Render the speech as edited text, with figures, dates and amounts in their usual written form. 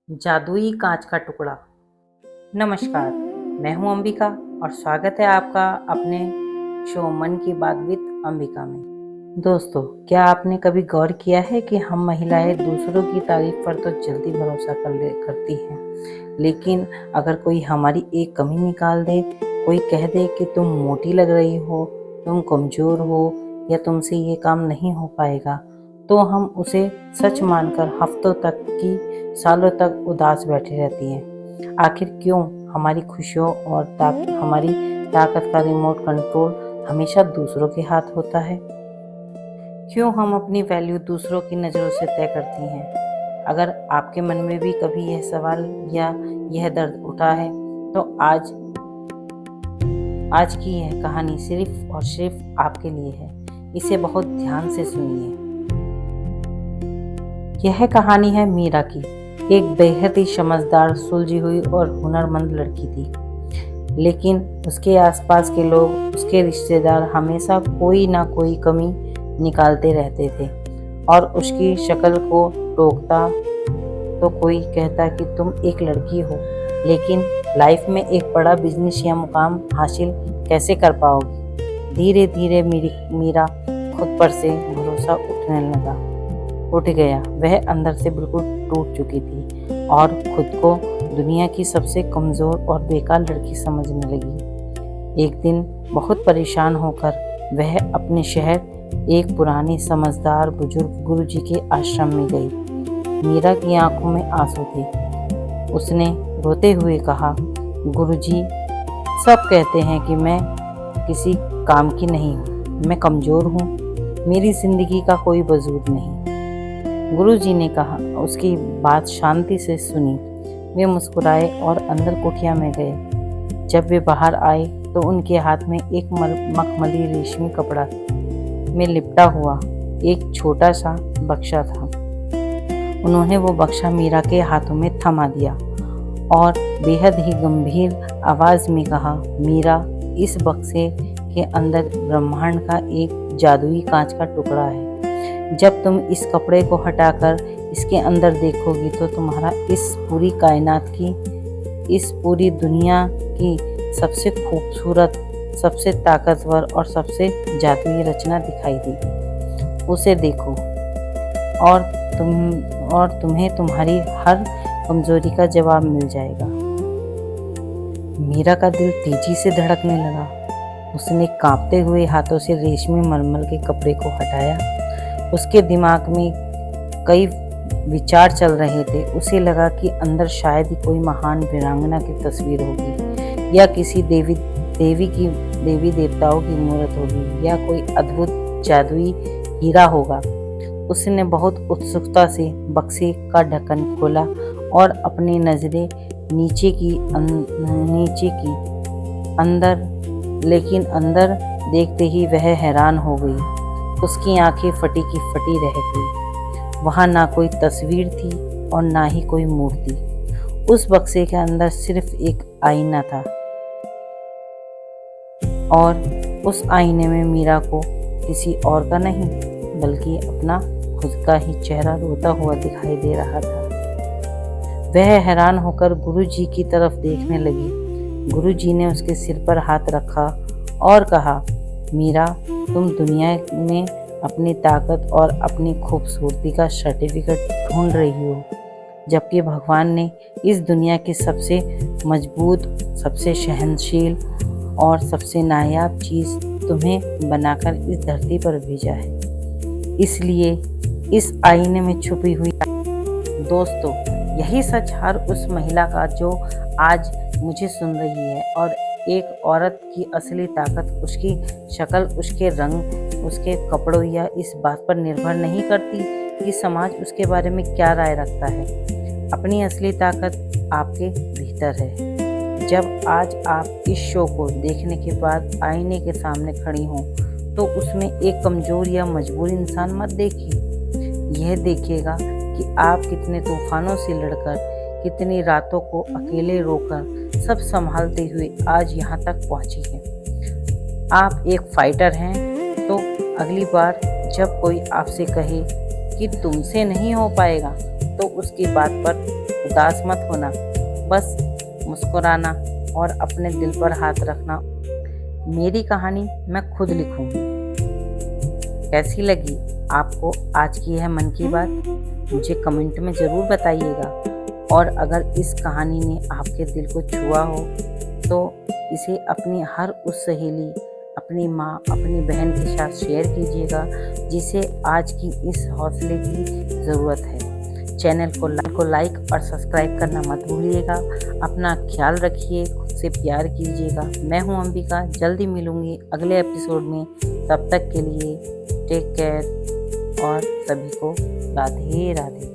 जादुई कांच का टुकड़ा। नमस्कार, मैं हूं अंबिका और स्वागत है आपका अपने शो मन की बात विद अंबिका में। दोस्तों, क्या आपने कभी गौर किया है कि हम महिलाएं दूसरों की तारीफ पर तो जल्दी भरोसा करती हैं, लेकिन अगर कोई हमारी एक कमी निकाल दे, कोई कह दे कि तुम मोटी लग रही हो, तुम कमजोर हो या तुमसे ये काम नहीं हो पाएगा, तो हम उसे सच मानकर हफ्तों तक की सालों तक उदास बैठी रहती हैं। आखिर क्यों हमारी खुशियों और हमारी ताकत का रिमोट कंट्रोल हमेशा दूसरों के हाथ होता है? क्यों हम अपनी वैल्यू दूसरों की नज़रों से तय करती हैं? अगर आपके मन में भी कभी यह सवाल या यह दर्द उठा है, तो आज की यह कहानी सिर्फ और सिर्फ आपके लिए है। इसे बहुत ध्यान से सुनिए। यह कहानी है मीरा की। एक बेहद ही समझदार, सुलझी हुई और हुनरमंद लड़की थी, लेकिन उसके आसपास के लोग, उसके रिश्तेदार हमेशा कोई ना कोई कमी निकालते रहते थे और उसकी शक्ल को टोकता। तो कोई कहता कि तुम एक लड़की हो, लेकिन लाइफ में एक बड़ा बिजनेस या मुकाम हासिल कैसे कर पाओगी? धीरे धीरे मीरा खुद पर से भरोसा उठ गया। वह अंदर से बिल्कुल टूट चुकी थी और खुद को दुनिया की सबसे कमज़ोर और बेकार लड़की समझने लगी। एक दिन बहुत परेशान होकर वह अपने शहर एक पुराने समझदार बुजुर्ग गुरुजी के आश्रम में गई। मीरा की आंखों में आंसू थे। उसने रोते हुए कहा, गुरुजी, सब कहते हैं कि मैं किसी काम की नहीं हूँ, मैं कमज़ोर हूँ, मेरी ज़िंदगी का कोई वजूद नहीं। गुरुजी ने कहा, उसकी बात शांति से सुनी। वे मुस्कुराए और अंदर कुटिया में गए। जब वे बाहर आए तो उनके हाथ में एक मखमली रेशमी कपड़ा में लिपटा हुआ एक छोटा सा बक्सा था। उन्होंने वो बक्सा मीरा के हाथों में थमा दिया और बेहद ही गंभीर आवाज में कहा, मीरा, इस बक्से के अंदर ब्रह्मांड का एक जादुई कांच का टुकड़ा है। जब तुम इस कपड़े को हटाकर इसके अंदर देखोगी तो तुम्हारा इस पूरी कायनात की, इस पूरी दुनिया की सबसे खूबसूरत, सबसे ताकतवर और सबसे जादुई रचना दिखाई देगी। उसे देखो और तुम्हें तुम्हारी हर कमजोरी का जवाब मिल जाएगा। मीरा का दिल तेजी से धड़कने लगा। उसने कांपते हुए हाथों से रेशमी मलमल के कपड़े को हटाया। उसके दिमाग में कई विचार चल रहे थे। उसे लगा कि अंदर शायद ही कोई महान वीरांगना की तस्वीर होगी या किसी देवी देवताओं की मूर्त होगी या कोई अद्भुत जादुई हीरा होगा। उसने बहुत उत्सुकता से बक्से का ढक्कन खोला और अपनी नजरें नीचे की लेकिन अंदर देखते ही वह हैरान हो गई। उसकी आंखें फटी की फटी रह गई। वहां ना कोई तस्वीर थी और ना ही कोई मूर्ति। उस बक्से के अंदर सिर्फ एक आईना था और उस आईने में मीरा को किसी और का नहीं बल्कि अपना खुद का ही चेहरा रोता हुआ दिखाई दे रहा था। वह हैरान होकर गुरुजी की तरफ देखने लगी। गुरुजी ने उसके सिर पर हाथ रखा और कहा, मीरा, तुम दुनिया में अपनी ताकत और अपनी खूबसूरती का सर्टिफिकेट ढूंढ रही हो, जबकि भगवान ने इस दुनिया की सबसे मजबूत, सबसे सहनशील और सबसे नायाब चीज़ तुम्हें बनाकर इस धरती पर भेजा है। इसलिए इस आईने में छुपी हुई। दोस्तों, यही सच हर उस महिला का जो आज मुझे सुन रही है। और एक औरत की असली ताकत उसकी शक्ल, उसके रंग, उसके कपड़ों या इस बात पर निर्भर नहीं करती कि समाज उसके बारे में क्या राय रखता है। अपनी असली ताकत आपके भीतर है। जब आज आप इस शो को देखने के बाद आईने के सामने खड़ी हों, तो उसमें एक कमज़ोर या मजबूर इंसान मत देखिए। यह देखिएगा कि आप कितने तूफानों से लड़कर, कितनी रातों को अकेले रोकर, सब संभालते हुए आज यहाँ तक पहुँची हैं। आप एक फाइटर हैं। तो अगली बार जब कोई आपसे कहे कि तुमसे नहीं हो पाएगा, तो उसकी बात पर उदास मत होना, बस मुस्कुराना और अपने दिल पर हाथ रखना। मेरी कहानी मैं खुद लिखूंगी। कैसी लगी आपको आज की यह मन की बात? मुझे कमेंट में ज़रूर बताइएगा। और अगर इस कहानी ने आपके दिल को छुआ हो तो इसे अपनी हर उस सहेली, अपनी माँ, अपनी बहन के साथ शेयर कीजिएगा जिसे आज की इस हौसले की ज़रूरत है। चैनल को लाइक और सब्सक्राइब करना मत भूलिएगा। अपना ख्याल रखिए, खुद से प्यार कीजिएगा। मैं हूँ अंबिका, जल्दी मिलूँगी अगले एपिसोड में। तब तक के लिए टेक केयर और सभी को राधे राधे।